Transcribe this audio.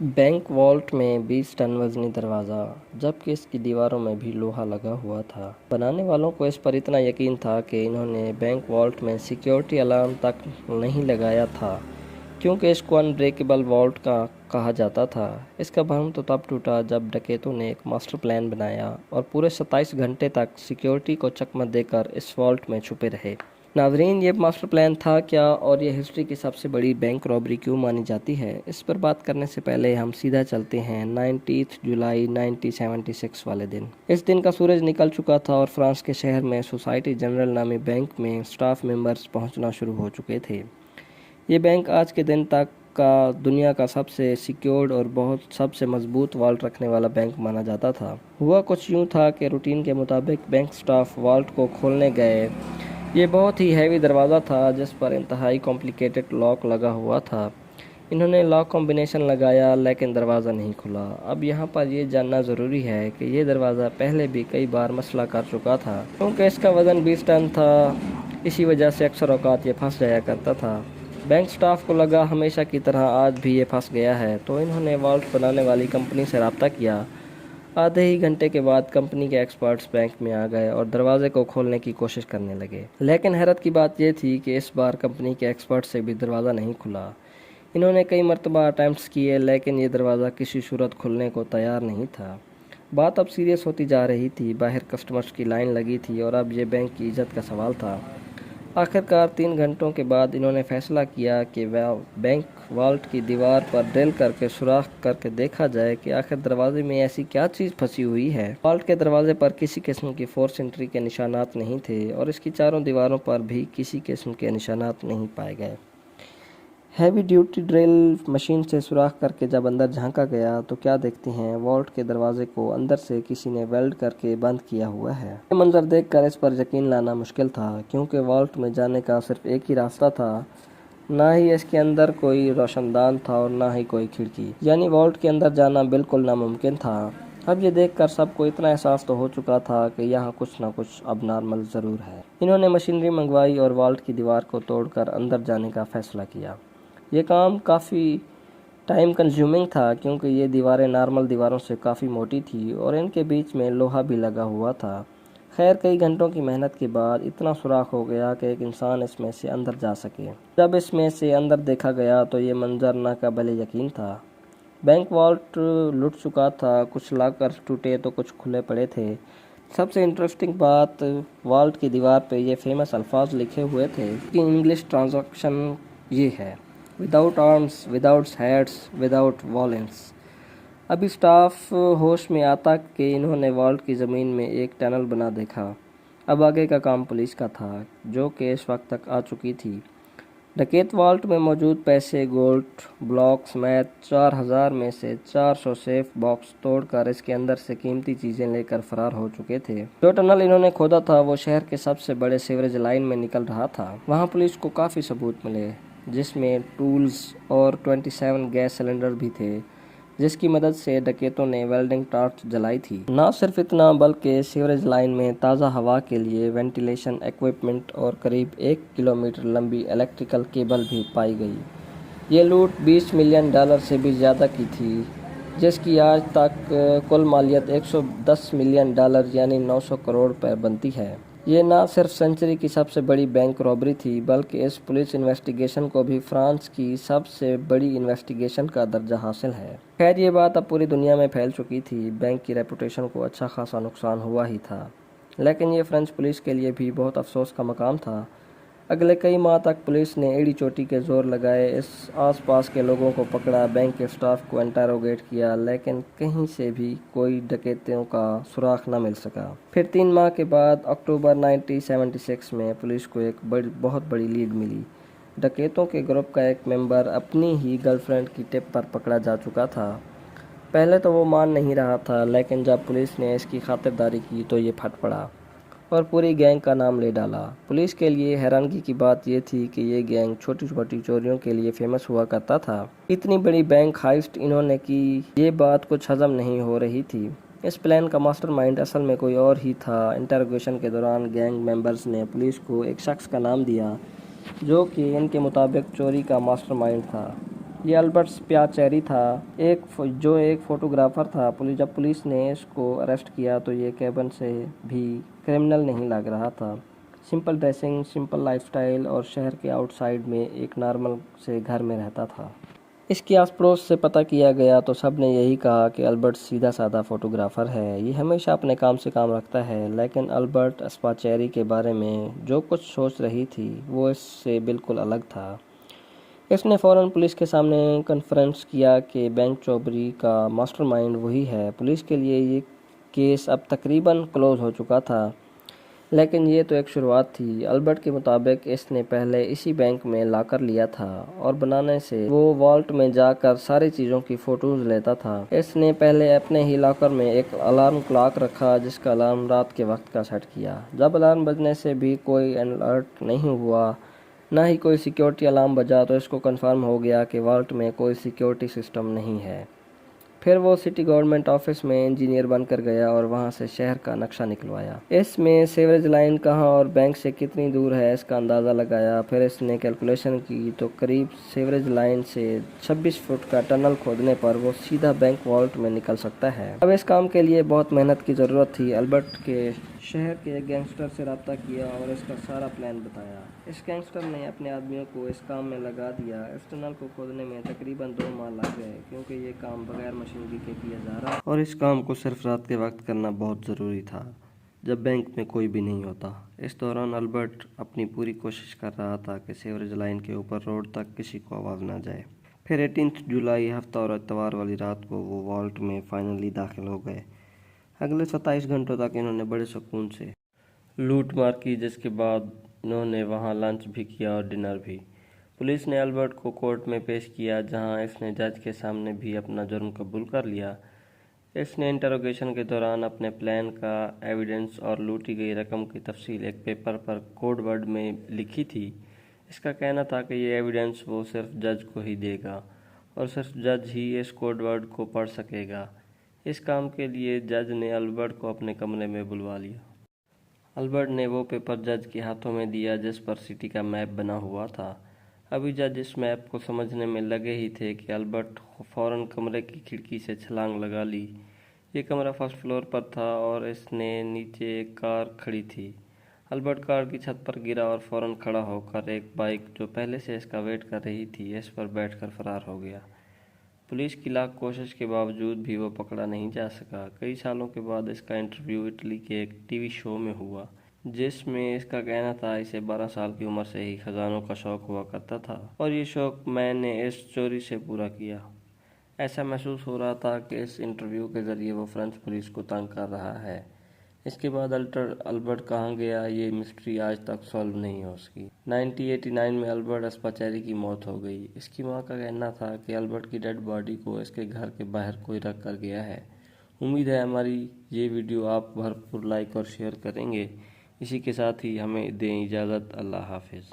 Bank vault में 20 ton वजनी दरवाज़ा, जबकि इसकी दीवारों में भी लोहा लगा हुआ था। बनाने वालों को इस पर इतना यकीन था कि इन्होंने बैंक वॉल्ट में सिक्योरिटी अलार्म तक नहीं लगाया था, क्योंकि इसको अनब्रेकेबल वॉल्ट का कहा जाता था। इसका भ्रम तो तब टूटा जब डकैतों ने एक मास्टर प्लान बनाया और पूरे 27 घंटे तक सिक्योरिटी को चकमा देकर इस वॉल्ट में छुपे रहे। नाजरीन, ये मास्टर प्लान था क्या और ये हिस्ट्री की सबसे बड़ी बैंक रॉबरी क्यों मानी जाती है, इस पर बात करने से पहले हम सीधा चलते हैं 19 जुलाई 1976 वाले दिन। इस दिन का सूरज निकल चुका था और फ्रांस के शहर में सोसाइटी जनरल नामी बैंक में स्टाफ मेंबर्स पहुंचना शुरू हो चुके थे। ये बैंक आज के दिन तक का दुनिया का सबसे सिक्योर्ड और सबसे मजबूत वॉल्ट रखने वाला बैंक माना जाता था। हुआ कुछ यूँ था कि रूटीन के मुताबिक बैंक स्टाफ वॉल्ट को खोलने गए। ये बहुत ही हैवी दरवाज़ा था जिस पर इंतहाई कॉम्प्लिकेटेड लॉक लगा हुआ था। इन्होंने लॉक कॉम्बिनेशन लगाया लेकिन दरवाज़ा नहीं खुला। अब यहाँ पर यह जानना ज़रूरी है कि ये दरवाज़ा पहले भी कई बार मसला कर चुका था, क्योंकि इसका वज़न 20 टन था। इसी वजह से अक्सर औकात ये फंस जाया करता था। बैंक स्टाफ को लगा हमेशा की तरह आज भी ये फंस गया है, तो इन्होंने वॉल्ट बनाने वाली कंपनी से रब्ता किया। आधे ही घंटे के बाद कंपनी के एक्सपर्ट्स बैंक में आ गए और दरवाजे को खोलने की कोशिश करने लगे, लेकिन हैरत की बात यह थी कि इस बार कंपनी के एक्सपर्ट से भी दरवाज़ा नहीं खुला। इन्होंने कई मरतबा अटैम्प्ट्स किए लेकिन ये दरवाज़ा किसी सूरत खुलने को तैयार नहीं था। बात अब सीरियस होती जा रही थी। बाहर कस्टमर्स की लाइन लगी थी और अब ये बैंक की इज्जत का सवाल था। आखिरकार 3 घंटों के बाद इन्होंने फैसला किया कि वह बैंक वॉल्ट की दीवार पर ड्रिल करके सुराख करके देखा जाए कि आखिर दरवाजे में ऐसी क्या चीज़ फंसी हुई है। वॉल्ट के दरवाजे पर किसी किस्म की फोर्स एंट्री के निशानात नहीं थे और इसकी चारों दीवारों पर भी किसी किस्म के निशानात नहीं पाए गए। हैवी ड्यूटी ड्रिल मशीन से सुराख करके जब अंदर झांका गया तो क्या देखते हैं, वॉल्ट के दरवाजे को अंदर से किसी ने वेल्ड करके बंद किया हुआ है। ये मंजर देखकर इस पर यकीन लाना मुश्किल था, क्योंकि वॉल्ट में जाने का सिर्फ एक ही रास्ता था। ना ही इसके अंदर कोई रोशनदान था और ना ही कोई खिड़की, यानी वॉल्ट के अंदर जाना बिल्कुल नामुमकिन था। अब ये देखकर सबको इतना एहसास तो हो चुका था कि यहाँ कुछ ना कुछ अब नॉर्मल ज़रूर है। इन्होंने मशीनरी मंगवाई और वॉल्ट की दीवार को तोड़कर अंदर जाने का फैसला किया। ये काम काफ़ी टाइम कंज्यूमिंग था, क्योंकि ये दीवारें नॉर्मल दीवारों से काफ़ी मोटी थी और इनके बीच में लोहा भी लगा हुआ था। खैर, कई घंटों की मेहनत के बाद इतना सुराख हो गया कि एक इंसान इसमें से अंदर जा सके। जब इसमें से अंदर देखा गया तो ये मंजर नाकाबिले यकीन था। बैंक वॉल्ट लुट चुका था, कुछ लॉकर टूटे तो कुछ खुले पड़े थे। सबसे इंटरेस्टिंग बात, वॉल्ट की दीवार पे ये फेमस अल्फाज लिखे हुए थे कि इंग्लिश ट्रांजैक्शन ये है, without arms, without heads, without violence. अभी स्टाफ होश में आता कि इन्होंने वॉल्ट की ज़मीन में एक टनल बना देखा। अब आगे का काम पुलिस का था, जो कि इस वक्त तक आ चुकी थी। डकैत वॉल्ट में मौजूद पैसे, गोल्ड ब्लॉक समेत 4000 में से 400 सेफ बॉक्स तोड़कर इसके अंदर से कीमती चीज़ें लेकर फरार हो चुके थे। जो टनल इन्होंने खोदा था वो शहर के सबसे बड़े सीवरेज लाइन में निकल रहा था। वहाँ पुलिस को काफ़ी सबूत मिले, जिसमें टूल्स और 27 गैस सिलेंडर भी थे, जिसकी मदद से डकैतों ने वेल्डिंग टॉर्च जलाई थी। न सिर्फ इतना, बल्कि सीवरेज लाइन में ताज़ा हवा के लिए वेंटिलेशन इक्विपमेंट और करीब 1 किलोमीटर लंबी इलेक्ट्रिकल केबल भी पाई गई। ये लूट $20 मिलियन से भी ज़्यादा की थी, जिसकी आज तक कुल मालियत $110 मिलियन यानी 900 करोड़ रुपए बनती है। ये ना सिर्फ सेंचुरी की सबसे बड़ी बैंक रॉबरी थी, बल्कि इस पुलिस इन्वेस्टिगेशन को भी फ्रांस की सबसे बड़ी इन्वेस्टिगेशन का दर्जा हासिल है। खैर, ये बात अब पूरी दुनिया में फैल चुकी थी। बैंक की रेपुटेशन को अच्छा खासा नुकसान हुआ ही था, लेकिन ये फ्रेंच पुलिस के लिए भी बहुत अफसोस का मकाम था। अगले कई माह तक पुलिस ने एड़ी चोटी के जोर लगाए, इस आसपास के लोगों को पकड़ा, बैंक के स्टाफ को इंटरोगेट किया, लेकिन कहीं से भी कोई डकैतियों का सुराग न मिल सका। फिर 3 माह के बाद अक्टूबर 1976 में पुलिस को एक बहुत बड़ी लीड मिली। डकैतों के ग्रुप का एक मेंबर अपनी ही गर्लफ्रेंड की टिप पर पकड़ा जा चुका था। पहले तो वो मान नहीं रहा था, लेकिन जब पुलिस ने इसकी खातिरदारी की तो ये फट पड़ा और पूरी गैंग का नाम ले डाला। पुलिस के लिए हैरानगी की बात यह थी कि ये गैंग छोटी छोटी चोरियों के लिए फेमस हुआ करता था। इतनी बड़ी बैंक हाइस्ट इन्होंने की, ये बात कुछ हजम नहीं हो रही थी। इस प्लान का मास्टरमाइंड असल में कोई और ही था। इंटरोगेशन के दौरान गैंग मेंबर्स ने पुलिस को एक शख्स का नाम दिया, जो कि इनके मुताबिक चोरी का मास्टरमाइंड था। ये अल्बर्ट स्पियाचेरी था, जो एक फोटोग्राफर था। जब पुलिस ने इसको अरेस्ट किया तो ये केबिन से भी क्रिमिनल नहीं लग रहा था। सिंपल ड्रेसिंग, सिंपल लाइफस्टाइल और शहर के आउटसाइड में एक नॉर्मल से घर में रहता था। इसके आस पड़ोस से पता किया गया तो सब ने यही कहा कि अल्बर्ट सीधा साधा फोटोग्राफर है, ये हमेशा अपने काम से काम रखता है। लेकिन अल्बर्ट स्पाचेरी के बारे में जो कुछ सोच रही थी वो इससे बिल्कुल अलग था। इसने फौरन पुलिस के सामने कन्फ्रेंस किया कि बैंक चोरी का मास्टरमाइंड वही है। पुलिस के लिए ये केस अब तकरीबन क्लोज हो चुका था, लेकिन ये तो एक शुरुआत थी। अल्बर्ट के मुताबिक इसने पहले इसी बैंक में लॉकर लिया था और बनाने से वो वॉल्ट में जाकर सारी चीज़ों की फ़ोटोज़ लेता था। इसने पहले अपने ही लॉकर में एक अलार्म क्लॉक रखा जिसका अलार्म रात के वक्त का सेट किया। जब अलार्म बजने से भी कोई अलर्ट नहीं हुआ, ना ही कोई सिक्योरिटी अलार्म बजा, तो इसको कंफर्म हो गया कि वॉल्ट में कोई सिक्योरिटी सिस्टम नहीं है। फिर वो सिटी गवर्नमेंट ऑफिस में इंजीनियर बनकर गया और वहाँ से शहर का नक्शा निकलवाया। इसमें सीवरेज लाइन कहाँ और बैंक से कितनी दूर है इसका अंदाज़ा लगाया। फिर इसने कैलकुलेशन की तो करीब सीवरेज लाइन से 26 फुट का टनल खोदने पर वो सीधा बैंक वॉल्ट में निकल सकता है। अब इस काम के लिए बहुत मेहनत की ज़रूरत थी। अल्बर्ट के शहर के एक गैंगस्टर से रब्ता किया और इसका सारा प्लान बताया। इस गैंगस्टर ने अपने आदमियों को इस काम में लगा दिया। इस टनल को खोदने में तकरीबन 2 माह लग गए, क्योंकि ये काम बगैर मशीनरी के किया जा रहा और इस काम को सिर्फ रात के वक्त करना बहुत ज़रूरी था, जब बैंक में कोई भी नहीं होता। इस दौरान अल्बर्ट अपनी पूरी कोशिश कर रहा था कि सीवरेज लाइन के ऊपर रोड तक किसी को आवाज़ ना जाए। फिर 18 जुलाई हफ्ता और इतवार वाली रात को वो वॉल्ट में फाइनली दाखिल हो गए। अगले 27 घंटों तक इन्होंने बड़े सुकून से लूट मार की, जिसके बाद इन्होंने वहां लंच भी किया और डिनर भी। पुलिस ने अल्बर्ट को कोर्ट में पेश किया, जहां इसने जज के सामने भी अपना जुर्म कबूल कर लिया। इसने इंटरोगेशन के दौरान अपने प्लान का एविडेंस और लूटी गई रकम की तफसील एक पेपर पर कोड वर्ड में लिखी थी। इसका कहना था कि ये एविडेंस वो सिर्फ जज को ही देगा और सिर्फ जज ही इस कोड वर्ड को पढ़ सकेगा। इस काम के लिए जज ने अल्बर्ट को अपने कमरे में बुलवा लिया। अल्बर्ट ने वो पेपर जज के हाथों में दिया जिस पर सिटी का मैप बना हुआ था। अभी जज इस मैप को समझने में लगे ही थे कि अल्बर्ट फौरन कमरे की खिड़की से छलांग लगा ली। ये कमरा फर्स्ट फ्लोर पर था और इसने नीचे एक कार खड़ी थी। अल्बर्ट कार की छत पर गिरा और फौरन खड़ा होकर एक बाइक जो पहले से इसका वेट कर रही थी इस पर बैठकर फरार हो गया। पुलिस की लाख कोशिश के बावजूद भी वो पकड़ा नहीं जा सका। कई सालों के बाद इसका इंटरव्यू इटली के एक टीवी शो में हुआ, जिसमें इसका कहना था इसे 12 साल की उम्र से ही खजानों का शौक हुआ करता था और ये शौक मैंने इस चोरी से पूरा किया। ऐसा महसूस हो रहा था कि इस इंटरव्यू के जरिए वो फ्रेंच पुलिस को तंग कर रहा है। इसके बाद अल्बर्ट कहाँ गया, ये मिस्ट्री आज तक सॉल्व नहीं हो सकी। 1989 में अल्बर्ट स्पाचेरी की मौत हो गई। इसकी मां का कहना था कि अल्बर्ट की डेड बॉडी को इसके घर के बाहर कोई रख कर गया है। उम्मीद है हमारी ये वीडियो आप भरपूर लाइक और शेयर करेंगे। इसी के साथ ही हमें दें इजाज़त। अल्लाह हाफिज़।